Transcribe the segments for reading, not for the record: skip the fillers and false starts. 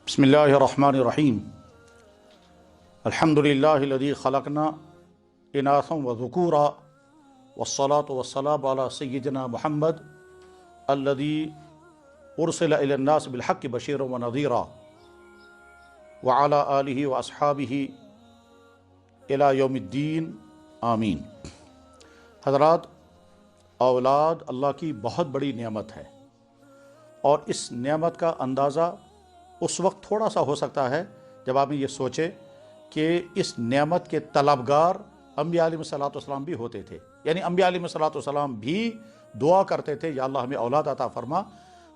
बिस्मिल्लाहिर्रहमानिर्रहीम। अल्हम्दुलिल्लाहिल्लज़ी खलक़ना इनासन व ज़ुकूरा वस्सलातु वस्सलामु अला सय्यिदिना मुहम्मद अल्लज़ी उरसिला इलन्नास बिलहक़्क़ि बशीरन व नज़ीरा व अला आलिहि व अस्हाबिहि इला यौमिद्दीन आमीन। हज़रात, औलाद अल्लाह की बहुत बड़ी नेमत है और इस नेमत का अंदाज़ा उस वक्त थोड़ा सा हो सकता है जब आप ये सोचे कि इस नेमत के तलबगार अंबिया अलैहिस्सलाम भी होते थे। यानी अंबिया अलैहिस्सलाम भी दुआ करते थे, या अल्लाह हमें औलाद अता फरमा।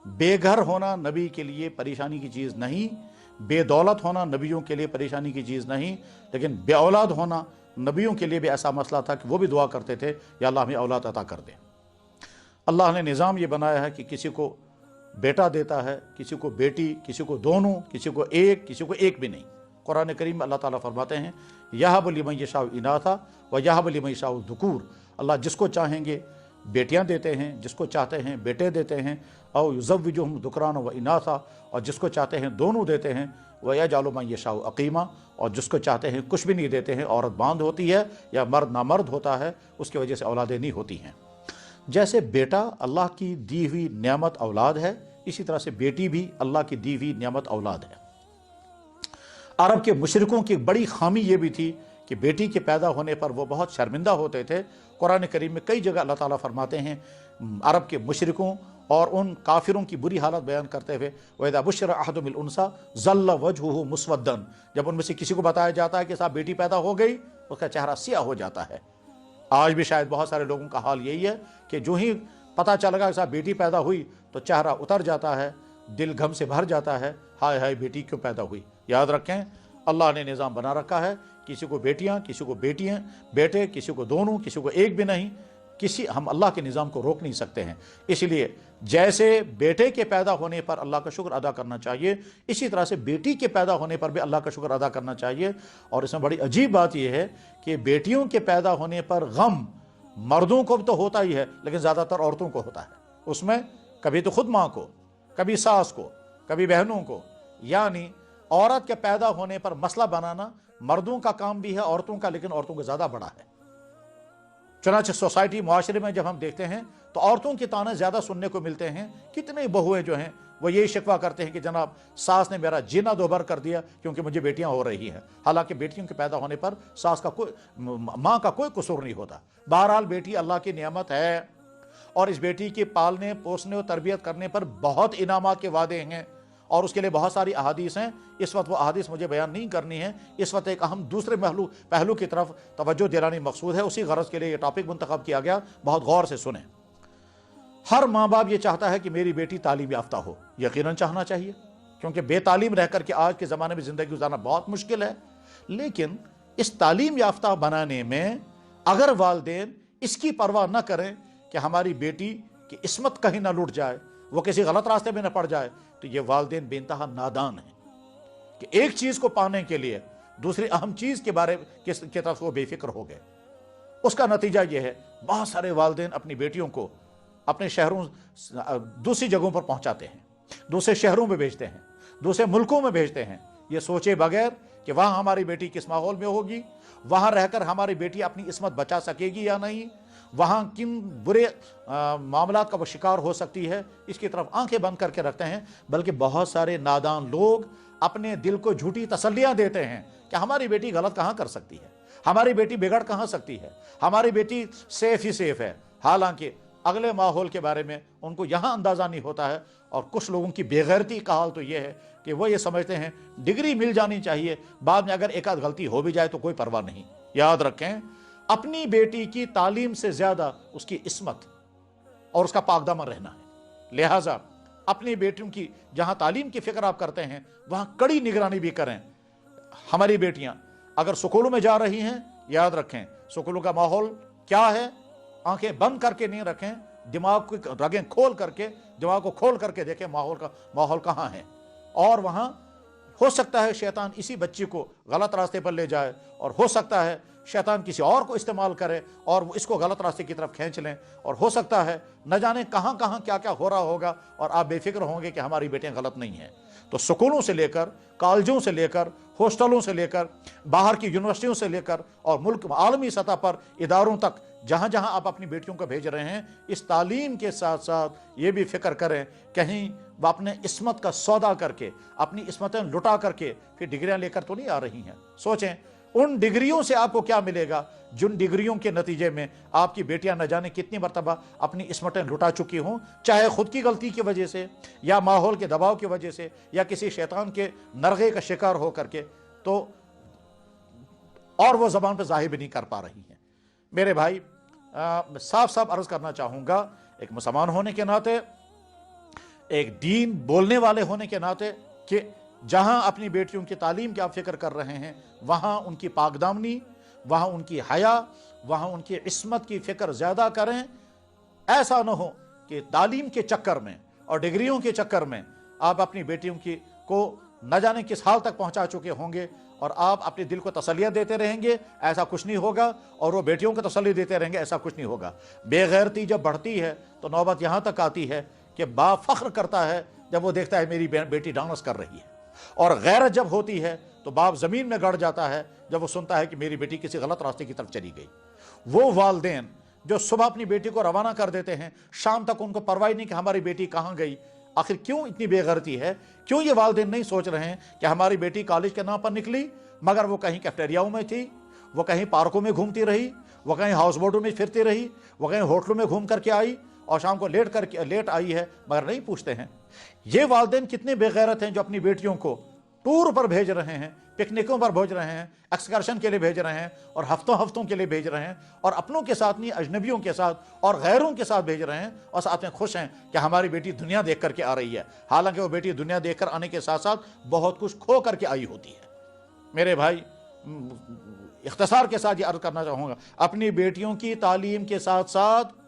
बेघर होना नबी के लिए परेशानी की चीज़ नहीं, बेदौलत होना नबियों के लिए परेशानी की चीज़ नहीं, लेकिन बे औलाद होना नबियों के लिए भी ऐसा मसला था कि वो भी दुआ करते थे, या अल्लाह हमें औलाद अता कर दे। अल्लाह ने निज़ाम ये बनाया है कि किसी को बेटा देता है, किसी को बेटी, किसी को दोनों, किसी को एक भी नहीं। कुरान करीम में अल्लाह ताला फरमाते हैं यहबु लिमन यशाउ इनाथा व यहबु लिमन यशाउ ज़ुकूर। अल्लाह जिसको चाहेंगे बेटियां देते हैं, जिसको चाहते हैं बेटे देते हैं। औ युज़व्विजुहुम ज़ुकरान व इनाथा, और जिसको चाहते हैं दोनों देते हैं। व यजअलु मन यशाउ अक़ीमा, और जिसको चाहते हैं कुछ भी नहीं देते हैं, औरत बांध होती है या मर्द नामर्द होता है, उसकी वजह से औलादें नहीं होती हैं। जैसे बेटा अल्लाह की दी हुई नेमत औलाद है, इसी तरह से बेटी भी अल्लाह की दी हुई नेमत औलाद है। अरब के मुशरिकों की बड़ी खामी ये भी थी कि बेटी के पैदा होने पर वो बहुत शर्मिंदा होते थे। कुरान करीम में कई जगह अल्लाह ताला फरमाते हैं अरब के मुशरिकों और उन काफिरों की बुरी हालत बयान करते हुए, वइज़ा बुश्शिरा अहदुहुम बिल उन्सा ज़ल्ला वजहुहु मुस्वद्दन, जब उनमें से किसी को बताया जाता है कि साहब बेटी पैदा हो गई, उसका चेहरा सियाह हो जाता है। आज भी शायद बहुत सारे लोगों का हाल यही है कि जो ही पता चल गया कि साहब बेटी पैदा हुई तो चेहरा उतर जाता है, दिल गम से भर जाता है, हाय हाय बेटी क्यों पैदा हुई। याद रखें, अल्लाह ने निज़ाम बना रखा है, किसी को बेटियां, किसी को बेटियां, बेटे, किसी को दोनों, किसी को एक भी नहीं। हम अल्लाह के निज़ाम को रोक नहीं सकते हैं। इसलिए जैसे बेटे के पैदा होने पर अल्लाह का शुक्र अदा करना चाहिए, इसी तरह से बेटी के पैदा होने पर भी अल्लाह का शुक्र अदा करना चाहिए। और इसमें बड़ी अजीब बात यह है कि बेटियों के पैदा होने पर गम मर्दों को तो होता ही है, लेकिन ज़्यादातर औरतों को होता है। उसमें कभी तो खुद माँ को, कभी सास को, कभी बहनों को। यानी औरत के पैदा होने पर मसला बनाना मर्दों का काम भी है, औरतों का, लेकिन औरतों का ज़्यादा बड़ा है। चुनांचे सोसाइटी मुआशरे में जब हम देखते हैं तो औरतों के ताने ज़्यादा सुनने को मिलते हैं। कितने बहुएं जो हैं वो यही शिकवा करते हैं कि जनाब सास ने मेरा जीना दोभर कर दिया क्योंकि मुझे बेटियां हो रही हैं। हालांकि बेटियों के पैदा होने पर सास का कोई, माँ का कोई कसूर नहीं होता। बहरहाल बेटी अल्लाह की नेमत है और इस बेटी के पालने पोसने और तरबियत करने पर बहुत इनामात के वादे हैं और उसके लिए बहुत सारी अहादीस हैं। इस वक्त वो अहादीस मुझे बयान नहीं करनी है। इस वक्त एक अहम दूसरे पहलू की तरफ तवज्जो दिलानी मकसूद है। उसी गरज के लिए ये टॉपिक मुंतखब किया गया। बहुत गौर से सुने। हर माँ बाप ये चाहता है कि मेरी बेटी तालीम याफ्ता हो। यकीनन चाहना चाहिए, क्योंकि बेतालीम रह करके आज के ज़माने में ज़िंदगी गुजारना बहुत मुश्किल है। लेकिन इस तालीम याफ्ता बनाने में अगर वालिदैन इसकी परवाह न करें कि हमारी बेटी की इस्मत कहीं ना लुट जाए, वो किसी गलत रास्ते में न पड़ जाए, तो ये वालिदैन बेइंतहा नादान हैं कि एक चीज़ को पाने के लिए दूसरी अहम चीज़ के बारे की तरफ वो बेफिक्र हो गए। उसका नतीजा ये है बहुत सारे वालिदैन अपनी बेटियों को अपने शहरों दूसरी जगहों पर पहुंचाते हैं, दूसरे शहरों में भेजते हैं, दूसरे मुल्कों में भेजते हैं, ये सोचे बगैर कि वहाँ हमारी बेटी किस माहौल में होगी, वहाँ रहकर हमारी बेटी अपनी इस्मत बचा सकेगी या नहीं, वहाँ किन बुरे मामलात का वो शिकार हो सकती है, इसकी तरफ आंखें बंद करके रखते हैं। बल्कि बहुत सारे नादान लोग अपने दिल को झूठी तसल्लियाँ देते हैं कि हमारी बेटी गलत कहाँ कर सकती है, हमारी बेटी बिगड़ कहाँ सकती है, हमारी बेटी सेफ ही सेफ है। हालांकि अगले माहौल के बारे में उनको यहाँ अंदाज़ा नहीं होता है। और कुछ लोगों की बेगैरती का हाल तो ये है कि वो ये समझते हैं डिग्री मिल जानी चाहिए, बाद में अगर एक आध गलती हो भी जाए तो कोई परवाह नहीं। याद रखें, अपनी बेटी की तालीम से ज़्यादा उसकी इस्मत और उसका पाकदामन रहना है। लिहाजा अपनी बेटियों की जहाँ तालीम की फ़िक्र आप करते हैं, वहाँ कड़ी निगरानी भी करें। हमारी बेटियाँ अगर स्कूलों में जा रही हैं, याद रखें स्कूलों का माहौल क्या है, आंखें बंद करके नहीं रखें, दिमाग को रगें खोल करके, दिमाग को खोल करके देखें माहौल कहाँ है। और वहाँ ہو سکتا ہے شیطان اسی بچی کو غلط راستے پر لے جائے، اور ہو سکتا ہے شیطان کسی اور کو استعمال کرے اور وہ اس کو غلط راستے کی طرف کھینچ لیں، اور ہو سکتا ہے نہ جانے کہاں کہاں کیا کیا ہو رہا ہوگا، اور آپ بے فکر ہوں گے کہ ہماری بیٹیاں غلط نہیں ہیں۔ تو سکولوں سے لے کر، کالجوں سے لے کر، ہاسٹلوں سے لے کر، باہر کی یونیورسٹیوں سے لے کر، اور ملک عالمی سطح پر اداروں تک جہاں جہاں آپ اپنی بیٹیوں کو بھیج رہے ہیں، اس تعلیم کے ساتھ ساتھ یہ بھی فکر کریں کہیں وہ اپنے عصمت کا سودا کر کے، اپنی عصمتیں لٹا کر کے پھر ڈگریاں لے کر تو نہیں آ رہی ہیں۔ سوچیں ان ڈگریوں سے آپ کو کیا ملے گا جن ڈگریوں کے نتیجے میں آپ کی بیٹیاں نہ جانے کتنی مرتبہ اپنی عصمتیں لٹا چکی ہوں، چاہے خود کی غلطی کی وجہ سے، یا ماحول کے دباؤ کی وجہ سے، یا کسی شیطان کے نرغے کا شکار ہو کر کے، تو اور وہ زبان پہ ظاہر بھی نہیں کر پا رہی ہیں۔ میرے بھائی، صاف صاف عرض کرنا چاہوں گا، ایک مسلمان ہونے کے ناطے، ایک دین بولنے والے ہونے کے ناطے، کہ جہاں اپنی بیٹیوں کی تعلیم کی آپ فکر کر رہے ہیں، وہاں ان کی پاک دامنی، وہاں ان کی حیا، وہاں ان کی عصمت کی فکر زیادہ کریں۔ ایسا نہ ہو کہ تعلیم کے چکر میں اور ڈگریوں کے چکر میں آپ اپنی بیٹیوں کو نہ جانے کس حال تک پہنچا چکے ہوں گے، اور آپ اپنے دل کو تسلیاں دیتے رہیں گے، ایسا کچھ نہیں ہوگا، اور وہ بیٹیوں کو تسلی دیتے رہیں گے، ایسا کچھ نہیں ہوگا۔ بے غیرتی جب بڑھتی ہے تو نوبت یہاں تک آتی ہے کہ باپ فخر کرتا ہے جب وہ دیکھتا ہے میری بیٹی ڈانس کر رہی ہے، اور غیرت جب ہوتی ہے تو باپ زمین میں گڑ جاتا ہے جب وہ سنتا ہے کہ میری بیٹی کسی غلط راستے کی طرف چلی گئی۔ وہ والدین جو صبح اپنی بیٹی کو روانہ کر دیتے ہیں، شام تک ان کو پرواہ نہیں کہ ہماری بیٹی کہاں گئی، آخر کیوں اتنی بے غیرتی ہے؟ کیوں یہ والدین نہیں سوچ رہے ہیں کہ ہماری بیٹی کالج کے نام پر نکلی مگر وہ کہیں کیفیٹیریاؤں میں تھی، وہ کہیں پارکوں میں گھومتی رہی، وہ کہیں ہاؤس بوٹوں میں پھرتی رہی، وہ کہیں ہوٹلوں میں گھوم کر کے آئی، اور شام کو لیٹ آئی ہے، مگر نہیں پوچھتے ہیں۔ یہ والدین کتنے بے غیرت ہیں جو اپنی بیٹیوں کو ٹور پر بھیج رہے ہیں، پکنکوں پر بھیج رہے ہیں، ایکسکرشن کے لیے بھیج رہے ہیں، اور ہفتوں کے لیے بھیج رہے ہیں، اور اپنوں کے ساتھ نہیں، اجنبیوں کے ساتھ اور غیروں کے ساتھ بھیج رہے ہیں، اور ساتھ میں خوش ہیں کہ ہماری بیٹی دنیا دیکھ کر کے آ رہی ہے، حالانکہ وہ بیٹی دنیا دیکھ کر آنے کے ساتھ ساتھ بہت کچھ کھو کر کے آئی ہوتی ہے۔ میرے بھائی، اختصار کے ساتھ یہ عرض کرنا چاہوں گا، اپنی بیٹیوں کی تعلیم کے ساتھ ساتھ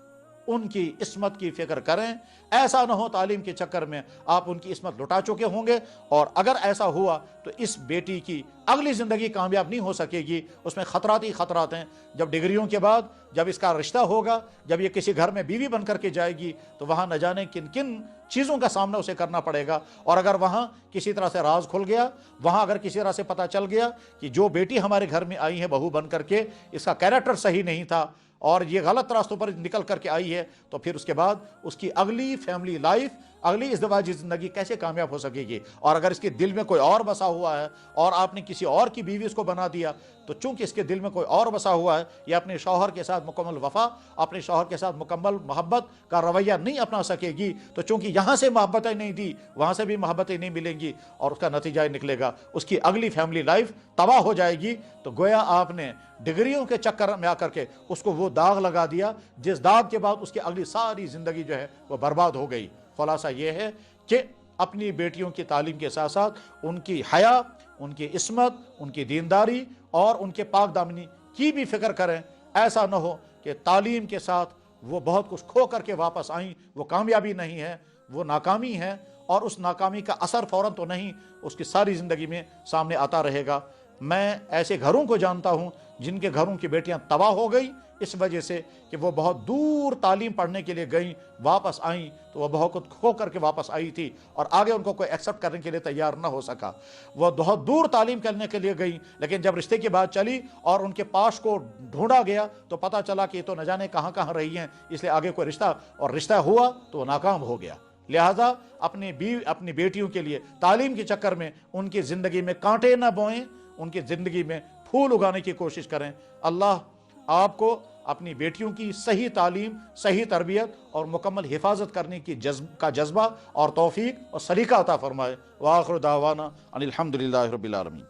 ان کی عصمت کی فکر کریں۔ ایسا نہ ہو تعلیم کے چکر میں آپ ان کی عصمت لٹا چکے ہوں گے، اور اگر ایسا ہوا تو اس بیٹی کی اگلی زندگی کامیاب نہیں ہو سکے گی، اس میں خطرات ہی خطرات ہیں۔ جب ڈگریوں کے بعد جب اس کا رشتہ ہوگا، جب یہ کسی گھر میں بیوی بن کر کے جائے گی، تو وہاں نہ جانے کن کن چیزوں کا سامنا اسے کرنا پڑے گا، اور اگر وہاں کسی طرح سے راز کھل گیا، وہاں اگر کسی طرح سے پتہ چل گیا کہ جو بیٹی ہمارے گھر میں آئی ہے بہو بن کر کے، اس کا کیریکٹر صحیح نہیں تھا اور یہ غلط راستوں پر نکل کر کے آئی ہے، تو پھر اس کے بعد اس کی اگلی فیملی لائف، اگلی ازدواجی زندگی کیسے کامیاب ہو سکے گی؟ اور اگر اس کے دل میں کوئی اور بسا ہوا ہے اور آپ نے کسی اور کی بیوی اس کو بنا دیا، تو چونکہ اس کے دل میں کوئی اور بسا ہوا ہے، یہ اپنے شوہر کے ساتھ مکمل وفا، اپنے شوہر کے ساتھ مکمل محبت کا رویہ نہیں اپنا سکے گی، تو چونکہ یہاں سے محبتیں نہیں دی، وہاں سے بھی محبتیں نہیں ملیں گی، اور اس کا نتیجہ نکلے گا اس کی اگلی فیملی لائف تباہ ہو جائے گی۔ تو گویا آپ نے ڈگریوں کے چکر میں آ کر کے اس کو وہ داغ لگا دیا جس داغ کے بعد اس کی اگلی ساری زندگی جو ہے وہ برباد ہو گئی۔ خلاصہ یہ ہے کہ اپنی بیٹیوں کی تعلیم کے ساتھ ساتھ ان کی حیا، ان کی عصمت، ان کی دینداری اور ان کے پاک دامنی کی بھی فکر کریں۔ ایسا نہ ہو کہ تعلیم کے ساتھ وہ بہت کچھ کھو کر کے واپس آئیں، وہ کامیابی نہیں ہے، وہ ناکامی ہے، اور اس ناکامی کا اثر فوراً تو نہیں، اس کی ساری زندگی میں سامنے آتا رہے گا۔ میں ایسے گھروں کو جانتا ہوں جن کے گھروں کی بیٹیاں تباہ ہو گئی اس وجہ سے کہ وہ بہت دور تعلیم پڑھنے کے لیے گئیں، واپس آئیں تو وہ بہت کچھ کھو کر کے واپس آئی تھی، اور آگے ان کو کوئی ایکسیپٹ کرنے کے لیے تیار نہ ہو سکا۔ وہ بہت دور تعلیم کرنے کے لیے گئیں، لیکن جب رشتے کی بات چلی اور ان کے پاس کو ڈھونڈا گیا تو پتہ چلا کہ یہ تو نہ جانے کہاں کہاں رہی ہیں، اس لیے آگے کوئی رشتہ، اور رشتہ ہوا تو وہ ناکام ہو گیا۔ لہٰذا اپنی بیٹیوں کے لیے تعلیم کے چکر میں ان کی زندگی میں کانٹے نہ بوئیں، ان کی زندگی میں پھول اگانے کی کوشش کریں۔ اللہ آپ کو اپنی بیٹیوں کی صحیح تعلیم، صحیح تربیت اور مکمل حفاظت کرنے کی جذبہ اور توفیق اور سلیقہ عطا فرمائے۔ وآخر دعوانا ان الحمد للہ رب العالمین۔